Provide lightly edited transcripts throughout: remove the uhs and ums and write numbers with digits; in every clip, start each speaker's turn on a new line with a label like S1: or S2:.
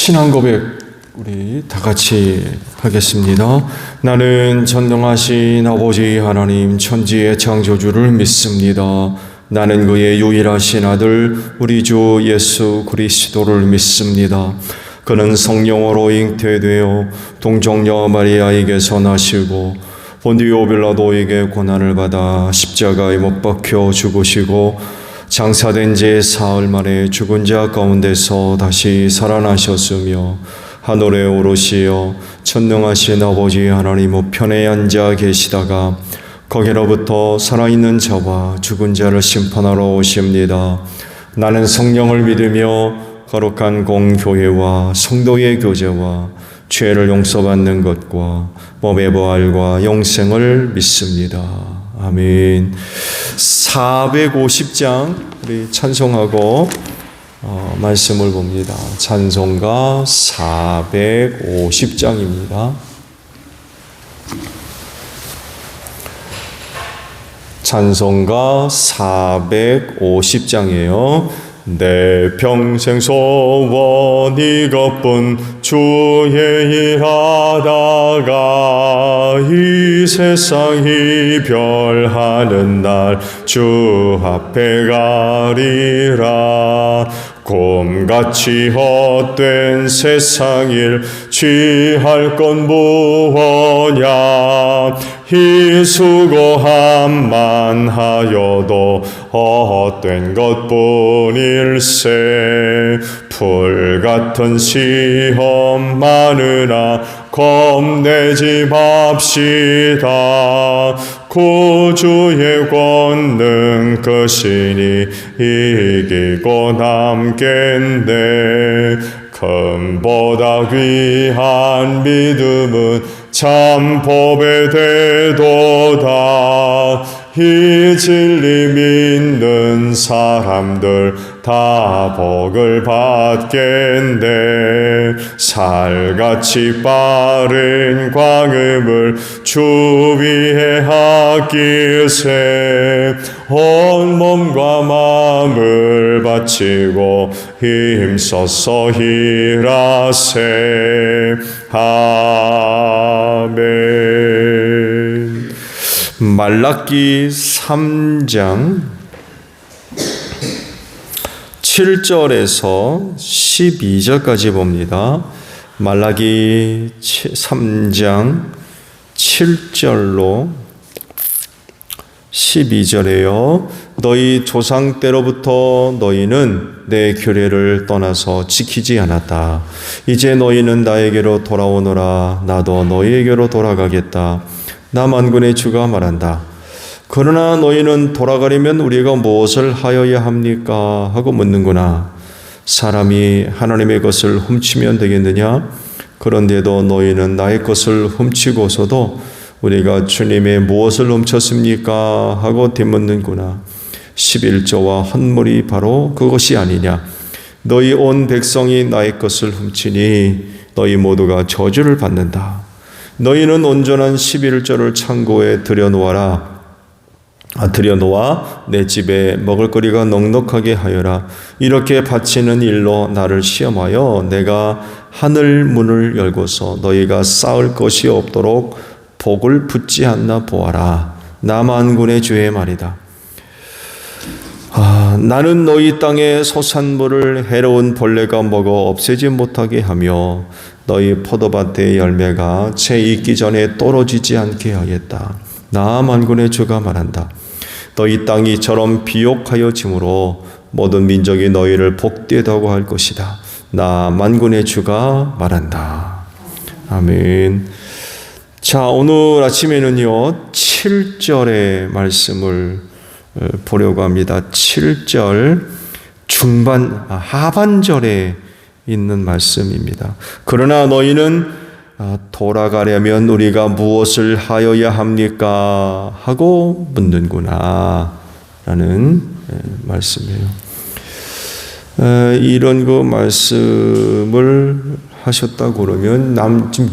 S1: 신앙 고백 우리 다 같이 하겠습니다. 나는 전능하신 아버지 하나님 천지의 창조주를 믿습니다. 나는 그의 유일하신 아들 우리 주 예수 그리스도를 믿습니다. 그는 성령으로 잉태되어 동정녀 마리아에게서 나시고 본디오 빌라도에게 고난을 받아 십자가에 못 박혀 죽으시고 장사된 지 사흘 만에 죽은 자 가운데서 다시 살아나셨으며 하늘에 오르시어 천능하신 아버지 하나님 우편에 앉아 계시다가 거기로부터 살아있는 자와 죽은 자를 심판하러 오십니다. 나는 성령을 믿으며 거룩한 공교회와 성도의 교제와 죄를 용서받는 것과 몸의 부활과 영생을 믿습니다. 아멘. 450장 우리 찬송하고 말씀을 봅니다. 찬송가 450장입니다. 찬송가 450장이에요. 내 평생 소원 이것뿐 주의 일하다가 이 세상 이별하는 날 주 앞에 가리라. 곰같이 헛된 세상 일 취할 건 무엇냐. 이 수고함만 하여도 헛된 것뿐일세. 불같은 시험 많으나 겁내지 맙시다. 구주의 권능 크시니 이기고 남겠네. 금보다 귀한 믿음은 참 법에 되도다. 이 진리 믿는 사람들 다 복을 받겠네. 살같이 빠른 광음을 주 위에 아끼세. 온 몸과 마음을 바치고 힘써서 일하세. 아멘. 말라기 3장 7절에서 12절까지 봅니다. 말라기 3장 7절로 12절에요. 너희 조상 때로부터 너희는 내 규례를 떠나서 지키지 않았다. 이제 너희는 나에게로 돌아오너라. 나도 너희에게로 돌아가겠다. 나 만군의 주가 말한다. 그러나 너희는 돌아가려면 우리가 무엇을 하여야 합니까? 하고 묻는구나. 사람이 하나님의 것을 훔치면 되겠느냐? 그런데도 너희는 나의 것을 훔치고서도 우리가 주님의 무엇을 훔쳤습니까? 하고 되묻는구나. 11조와 헌물이 바로 그것이 아니냐. 너희 온 백성이 나의 것을 훔치니 너희 모두가 저주를 받는다. 너희는 온전한 11조를 창고에 들여놓아 내 집에 먹을거리가 넉넉하게 하여라. 이렇게 바치는 일로 나를 시험하여 내가 하늘 문을 열고서 너희가 쌓을 것이 없도록 복을 붓지 않나 보아라. 나 만군의 주의 말이다. 나는 너희 땅의 소산물을 해로운 벌레가 먹어 없애지 못하게 하며 너희 포도밭의 열매가 채 익기 전에 떨어지지 않게 하겠다. 나 만군의 주가 말한다. 너희 땅이 이처럼 비옥하여 지므로 모든 민족이 너희를 복되다고 할 것이다. 나 만군의 주가 말한다. 아멘. 자, 오늘 아침에는요 7절의 말씀을 보려고 합니다. 7절 하반절에 있는 말씀입니다. 그러나 너희는 돌아가려면 우리가 무엇을 하여야 합니까? 하고 묻는구나 라는 말씀이에요. 이런 그 말씀을 하셨다고 그러면 지금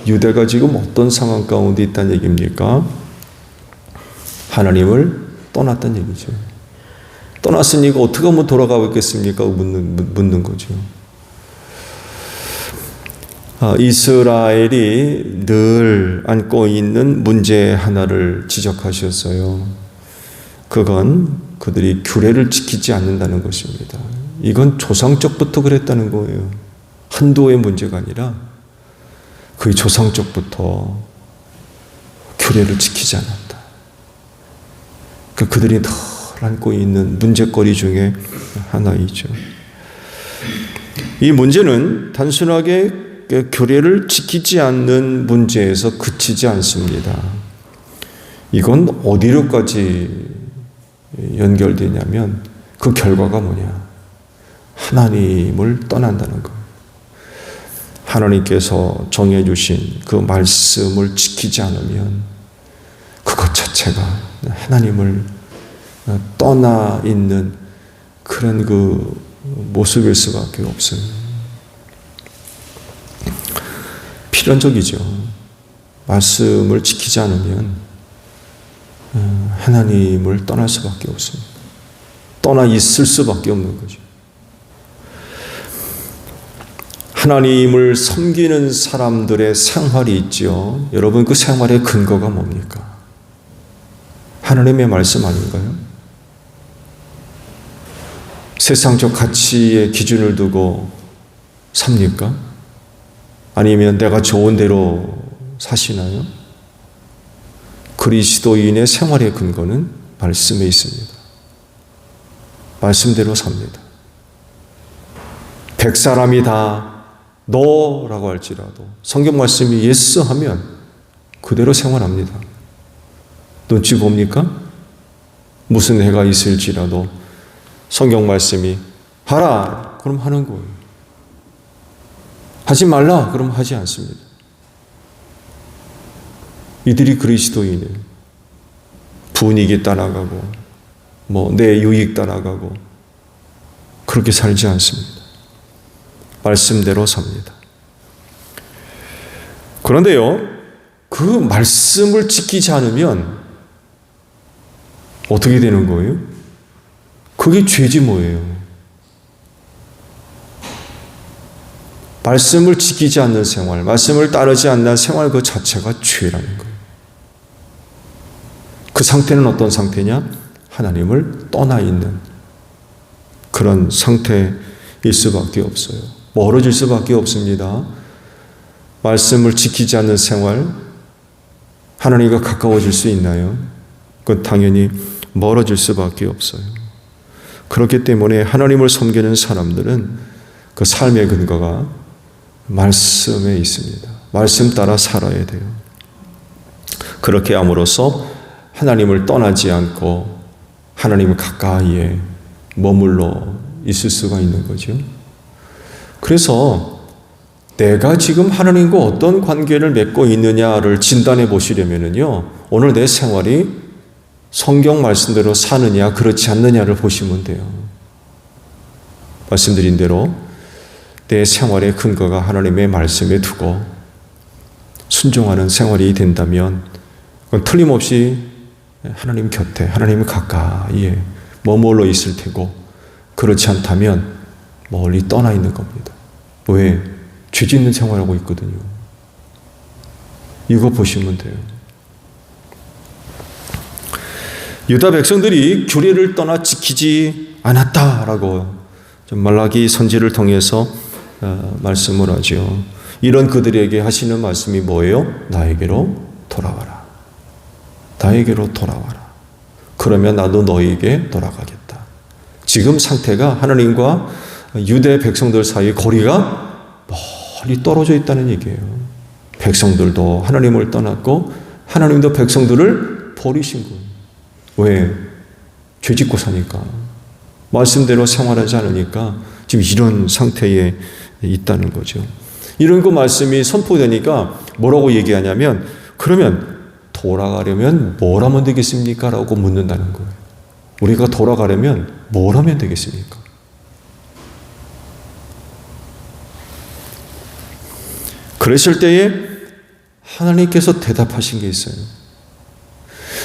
S1: 유대가 지금 어떤 상황 가운데 있다는 얘기입니까? 하나님을 떠났다는 얘기죠. 떠났으니까 어떻게 하면 돌아가겠습니까? 묻는 거죠. 이스라엘이 늘 안고 있는 문제 하나를 지적하셨어요. 그건 그들이 규례를 지키지 않는다는 것입니다. 이건 조상적부터 그랬다는 거예요. 한도의 문제가 아니라 그의 조상적부터 규례를 지키지 않았다. 그들이 늘 안고 있는 문제거리 중에 하나이죠. 이 문제는 단순하게 규례를 지키지 않는 문제에서 그치지 않습니다. 이건 어디로까지 연결되냐면 그 결과가 뭐냐? 하나님을 떠난다는 거예요. 하나님께서 정해주신 그 말씀을 지키지 않으면 그것 자체가 하나님을 떠나 있는 그런 그 모습일 수밖에 없어요. 필연적이죠. 말씀을 지키지 않으면 하나님을 떠날 수밖에 없습니다. 떠나 있을 수밖에 없는 거죠. 하나님을 섬기는 사람들의 생활이 있죠. 여러분, 그 생활의 근거가 뭡니까? 하나님의 말씀 아닌가요? 세상적 가치의 기준을 두고 삽니까? 아니면 내가 좋은 대로 사시나요? 그리스도인의 생활의 근거는 말씀에 있습니다. 말씀대로 삽니다. 100사람이 다 너라고 할지라도 성경 말씀이 예스 하면 그대로 생활합니다. 눈치 봅니까? 무슨 해가 있을지라도 성경 말씀이 하라 그럼 하는 거예요. 하지 말라 그럼 하지 않습니다. 이들이 그리스도인이에요. 분위기 따라가고 내 유익 따라가고 그렇게 살지 않습니다. 말씀대로 삽니다. 그런데요, 그 말씀을 지키지 않으면 어떻게 되는 거예요? 그게 죄지 뭐예요? 말씀을 지키지 않는 생활, 말씀을 따르지 않는 생활 그 자체가 죄라는 거예요. 그 상태는 어떤 상태냐? 하나님을 떠나 있는 그런 상태일 수밖에 없어요. 멀어질 수밖에 없습니다. 말씀을 지키지 않는 생활, 하나님과 가까워질 수 있나요? 그건 당연히 멀어질 수밖에 없어요. 그렇기 때문에 하나님을 섬기는 사람들은 그 삶의 근거가 말씀에 있습니다. 말씀 따라 살아야 돼요. 그렇게 함으로써 하나님을 떠나지 않고 하나님 가까이에 머물러 있을 수가 있는 거죠. 그래서 내가 지금 하나님과 어떤 관계를 맺고 있느냐를 진단해 보시려면요, 오늘 내 생활이 성경 말씀대로 사느냐 그렇지 않느냐를 보시면 돼요. 말씀드린 대로 내 생활의 근거가 하나님의 말씀에 두고 순종하는 생활이 된다면 그건 틀림없이 하나님 곁에, 하나님 가까이에 머물러 있을 테고, 그렇지 않다면 멀리 떠나 있는 겁니다. 왜? 죄 짓는 생활하고 있거든요. 이거 보시면 돼요. 유다 백성들이 규례를 떠나 지키지 않았다라고 말라기 선지를 통해서 말씀을 하죠. 이런 그들에게 하시는 말씀이 뭐예요? 나에게로 돌아와라. 나에게로 돌아와라. 그러면 나도 너에게 돌아가겠다. 지금 상태가 하나님과 유대 백성들 사이 거리가 멀리 떨어져 있다는 얘기예요. 백성들도 하나님을 떠났고 하나님도 백성들을 버리신 거예요. 왜? 죄 짓고 사니까. 말씀대로 생활하지 않으니까 지금 이런 상태에 있다는 거죠. 이런 그 말씀이 선포되니까 뭐라고 얘기하냐면, 그러면 돌아가려면 뭘 하면 되겠습니까? 라고 묻는다는 거예요. 우리가 돌아가려면 뭘 하면 되겠습니까? 그랬을 때에 하나님께서 대답하신 게 있어요.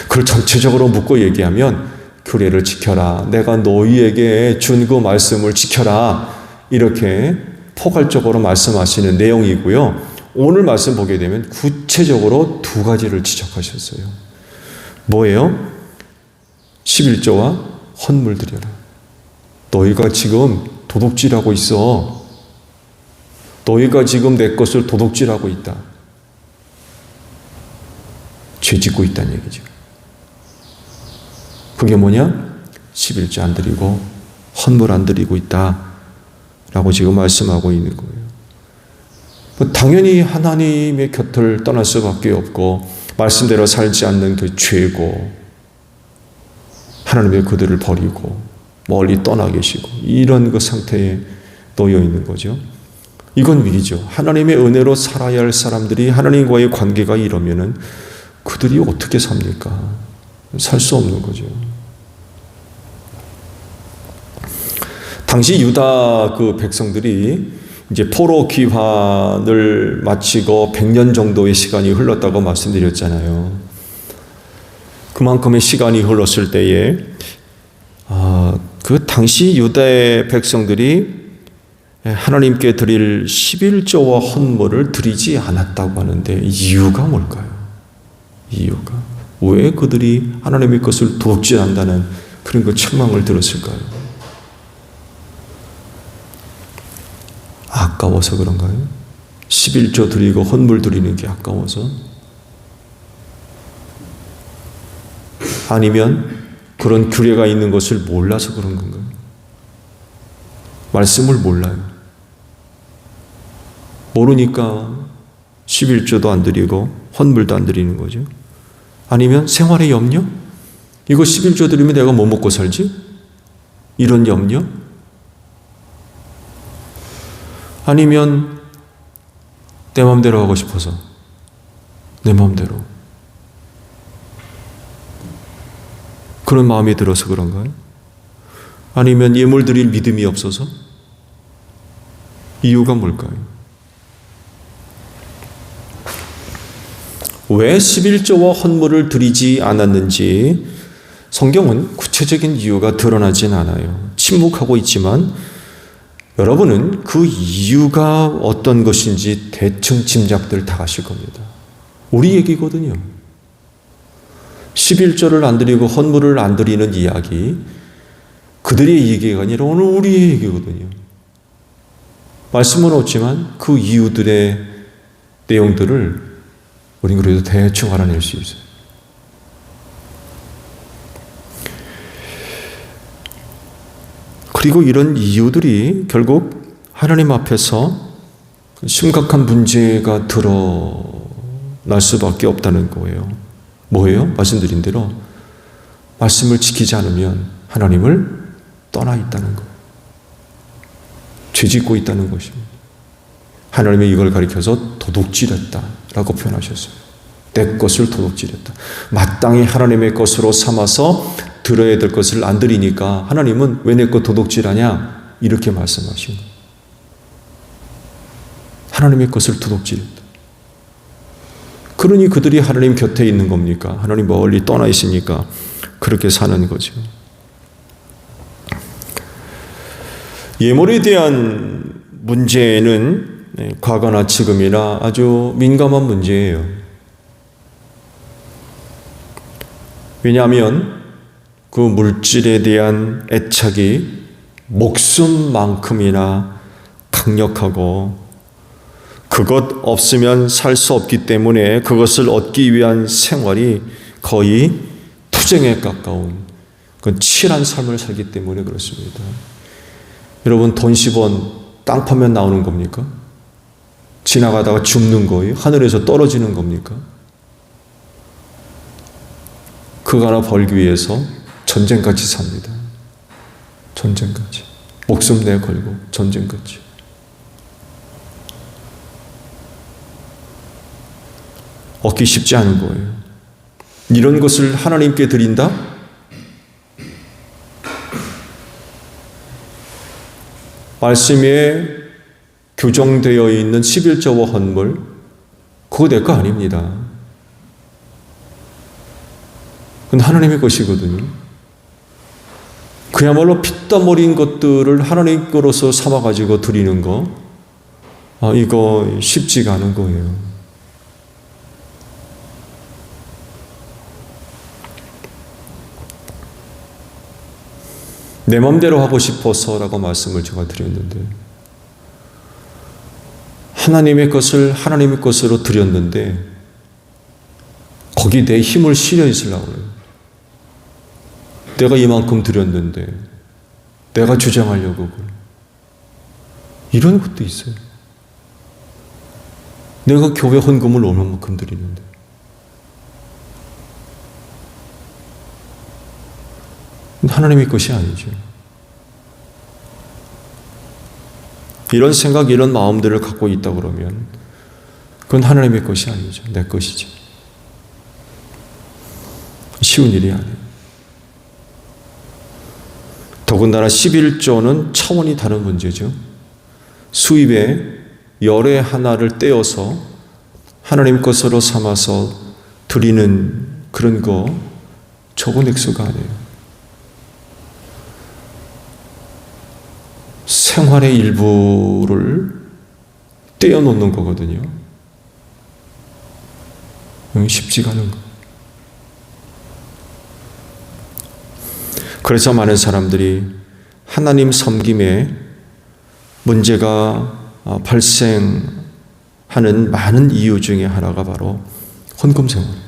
S1: 그걸 전체적으로 묶고 얘기하면 규례를 지켜라. 내가 너희에게 준 그 말씀을 지켜라. 이렇게 포괄적으로 말씀하시는 내용이고요. 오늘 말씀 보게 되면 구체적으로 두 가지를 지적하셨어요. 뭐예요? 11조와 헌물 드려라. 너희가 지금 도둑질하고 있어. 너희가 지금 내 것을 도둑질하고 있다. 죄 짓고 있다는 얘기죠. 그게 뭐냐? 11조 안 드리고 헌물 안 드리고 있다 라고 지금 말씀하고 있는 거예요. 당연히 하나님의 곁을 떠날 수밖에 없고 말씀대로 살지 않는 그 죄고 하나님의 그들을 버리고 멀리 떠나 계시고 이런 그 상태에 놓여 있는 거죠. 이건 위기죠. 하나님의 은혜로 살아야 할 사람들이 하나님과의 관계가 이러면은 그들이 어떻게 삽니까? 살 수 없는 거죠. 당시 유다 그 백성들이 이제 포로 귀환을 마치고 100년 정도의 시간이 흘렀다고 말씀드렸잖아요. 그만큼의 시간이 흘렀을 때에 그 당시 유다의 백성들이 하나님께 드릴 11조와 헌물을 드리지 않았다고 하는데 이유가 뭘까요? 이유가 왜 그들이 하나님의 것을 도둑질한다는 그런 그 책망을 들었을까요? 아까워서 그런가요? 11조 드리고 헌물 드리는 게 아까워서? 아니면 그런 규례가 있는 것을 몰라서 그런 건가요? 말씀을 몰라요. 모르니까 11조도 안 드리고 헌물도 안 드리는 거죠. 아니면 생활의 염려? 이거 11조 드리면 내가 뭐 먹고 살지? 이런 염려? 아니면 내 마음대로 하고 싶어서 내 마음대로 그런 마음이 들어서 그런가요? 아니면 예물 드릴 믿음이 없어서? 이유가 뭘까요? 왜 11조와 헌물을 드리지 않았는지 성경은 구체적인 이유가 드러나진 않아요. 침묵하고 있지만 여러분은 그 이유가 어떤 것인지 대충 짐작들 다 하실 겁니다. 우리 얘기거든요. 11조를 안 드리고 헌물을 안 드리는 이야기, 그들의 얘기가 아니라 오늘 우리의 얘기거든요. 말씀은 없지만 그 이유들의 내용들을 우리는 그래도 대충 알아낼 수 있어요. 그리고 이런 이유들이 결국 하나님 앞에서 심각한 문제가 드러날 수밖에 없다는 거예요. 뭐예요? 말씀드린 대로 말씀을 지키지 않으면 하나님을 떠나 있다는 거예요. 죄짓고 있다는 것입니다. 하나님이 이걸 가리켜서 도둑질했다라고 표현하셨어요. 내 것을 도둑질했다. 마땅히 하나님의 것으로 삼아서 들어야 될 것을 안 드리니까 하나님은 왜 내 것 도둑질하냐? 이렇게 말씀하신 거예요. 하나님의 것을 도둑질했다. 그러니 그들이 하나님 곁에 있는 겁니까? 하나님 멀리 떠나 있으니까 그렇게 사는 거죠. 예물에 대한 문제는 과거나 지금이나 아주 민감한 문제예요. 왜냐하면 그 물질에 대한 애착이 목숨만큼이나 강력하고 그것 없으면 살 수 없기 때문에 그것을 얻기 위한 생활이 거의 투쟁에 가까운 그 치열한 삶을 살기 때문에 그렇습니다. 여러분, 돈 10원 땅 파면 나오는 겁니까? 지나가다가 죽는 거예요? 하늘에서 떨어지는 겁니까? 그거 하나 벌기 위해서 전쟁까지 삽니다. 전쟁까지. 목숨 내 걸고 전쟁까지. 얻기 쉽지 않은 거예요. 이런 것을 하나님께 드린다? 말씀에 규정되어 있는 11조와 헌물, 그거 내 거 아닙니다. 그건 하나님의 것이거든요. 그야말로 피땀 흘린 것들을 하나님 거로서 삼아가지고 드리는 거, 이거 쉽지가 않은 거예요. 내 맘대로 하고 싶어서라고 말씀을 제가 드렸는데, 하나님의 것을 하나님의 것으로 드렸는데 거기 내 힘을 실려 있으려고 해요. 내가 이만큼 드렸는데 내가 주장하려고 그래. 이런 것도 있어요. 내가 교회 헌금을 얼마만큼 드리는데, 하나님의 것이 아니죠. 이런 생각, 이런 마음들을 갖고 있다 그러면 그건 하나님의 것이 아니죠. 내 것이죠. 쉬운 일이 아니에요. 더군다나 11조는 차원이 다른 문제죠. 수입의 열의 하나를 떼어서 하나님 것으로 삼아서 드리는 그런 거 적은 액수가 아니에요. 생활의 일부를 떼어놓는 거거든요. 쉽지가 않은 거. 그래서 많은 사람들이 하나님 섬김에 문제가 발생하는 많은 이유 중에 하나가 바로 헌금 생활이에요.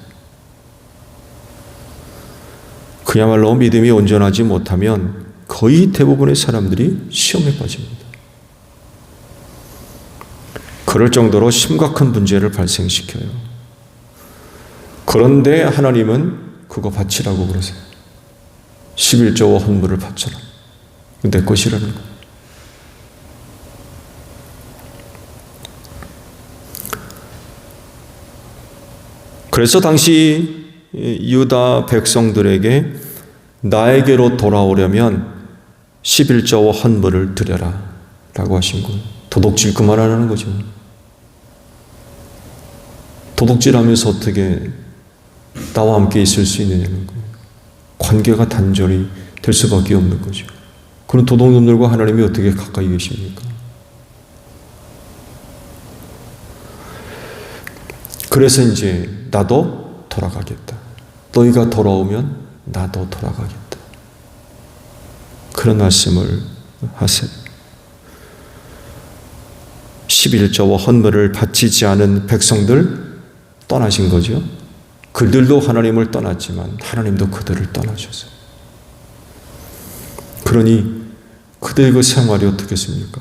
S1: 그야말로 믿음이 온전하지 못하면 거의 대부분의 사람들이 시험에 빠집니다. 그럴 정도로 심각한 문제를 발생시켜요. 그런데 하나님은 그거 바치라고 그러세요. 11조와 헌물을 바쳐라. 내 것이라는 거예요. 그래서 당시 유다 백성들에게 나에게로 돌아오려면 11조와 헌물을 드려라 라고 하신 거예요. 도둑질 그만하라는 거죠. 도둑질하면서 어떻게 나와 함께 있을 수 있느냐는 거예요. 관계가 단절이 될 수밖에 없는 거죠. 그런 도둑놈들과 하나님이 어떻게 가까이 계십니까? 그래서 이제 나도 돌아가겠다. 너희가 돌아오면 나도 돌아가겠다. 그런 말씀을 하세요. 11조와 헌물을 바치지 않은 백성들 떠나신 거죠. 그들도 하나님을 떠났지만 하나님도 그들을 떠나셨어요. 그러니 그들의 그 생활이 어떻겠습니까?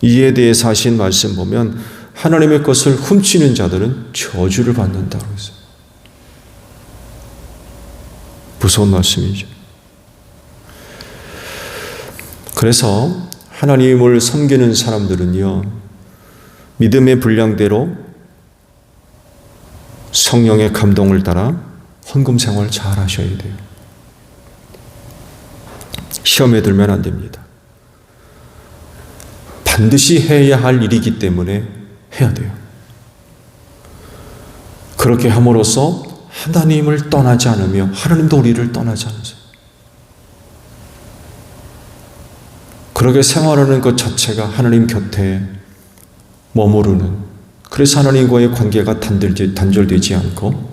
S1: 이에 대해서 하신 말씀 보면 하나님의 것을 훔치는 자들은 저주를 받는다고 했어요. 무서운 말씀이죠. 그래서 하나님을 섬기는 사람들은요, 믿음의 분량대로 성령의 감동을 따라 헌금 생활 잘 하셔야 돼요. 시험에 들면 안 됩니다. 반드시 해야 할 일이기 때문에 해야 돼요. 그렇게 함으로써 하나님을 떠나지 않으며 하나님도 우리를 떠나지 않으세요. 그렇게 생활하는 것 자체가 하나님 곁에 머무르는, 그래서 하나님과의 관계가 단절되지 않고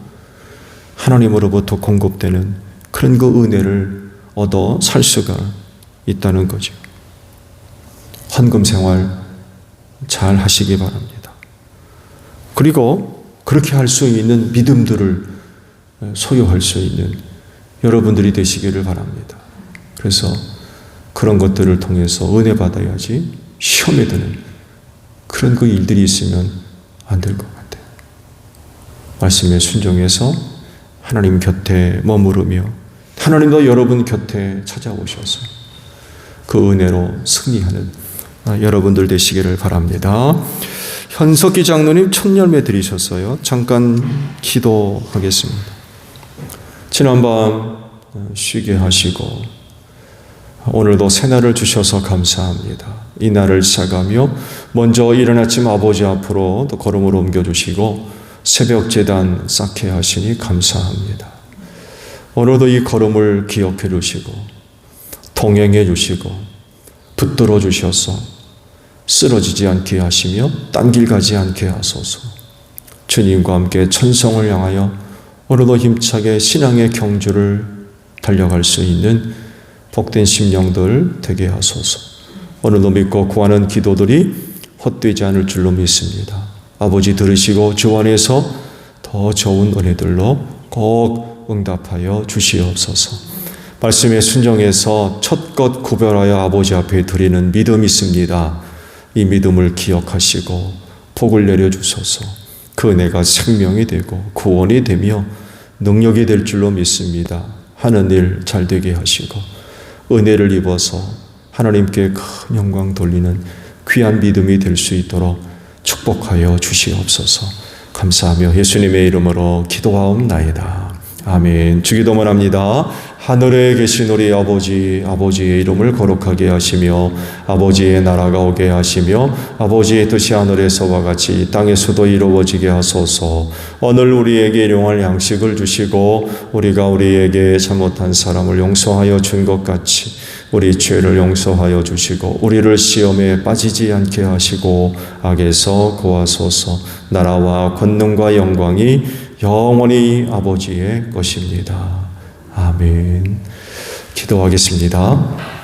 S1: 하나님으로부터 공급되는 그런 그 은혜를 얻어 살 수가 있다는 거죠. 헌금 생활 잘 하시기 바랍니다. 그리고 그렇게 할 수 있는 믿음들을 소유할 수 있는 여러분들이 되시기를 바랍니다. 그래서 그런 것들을 통해서 은혜 받아야지 시험에 드는 그런 그 일들이 있으면 안 될 것 같아요. 말씀에 순종해서 하나님 곁에 머무르며 하나님도 여러분 곁에 찾아오셔서 그 은혜로 승리하는 여러분들 되시기를 바랍니다. 현석기 장로님 첫 열매 드리셨어요. 잠깐 기도하겠습니다. 지난밤 쉬게 하시고 오늘도 새날을 주셔서 감사합니다. 이 날을 시작하며 먼저 이른 아침 아버지 앞으로 또 걸음을 옮겨주시고 새벽 제단 쌓게 하시니 감사합니다. 오늘도 이 걸음을 기억해 주시고 동행해 주시고 붙들어 주셔서 쓰러지지 않게 하시며 딴 길 가지 않게 하소서. 주님과 함께 천성을 향하여 오늘도 힘차게 신앙의 경주를 달려갈 수 있는 복된 심령들 되게 하소서. 오늘도 믿고 구하는 기도들이 헛되지 않을 줄로 믿습니다. 아버지 들으시고 주 안에서 더 좋은 은혜들로 꼭 응답하여 주시옵소서. 말씀에 순종해서 첫것 구별하여 아버지 앞에 드리는 믿음이 있습니다. 이 믿음을 기억하시고 복을 내려주소서. 그 은혜가 생명이 되고 구원이 되며 능력이 될 줄로 믿습니다. 하는 일 잘 되게 하시고 은혜를 입어서 하나님께 큰 영광 돌리는 귀한 믿음이 될 수 있도록 축복하여 주시옵소서. 감사하며 예수님의 이름으로 기도하옵나이다. 아멘. 주기도만 합니다. 하늘에 계신 우리 아버지, 아버지의 이름을 거룩하게 하시며 아버지의 나라가 오게 하시며 아버지의 뜻이 하늘에서와 같이 이 땅에서도 이루어지게 하소서. 오늘 우리에게 일용할 양식을 주시고 우리가 우리에게 잘못한 사람을 용서하여 준 것 같이 우리 죄를 용서하여 주시고 우리를 시험에 빠지지 않게 하시고 악에서 구하소서. 나라와 권능과 영광이 영원히 아버지의 것입니다. 아멘. 기도하겠습니다.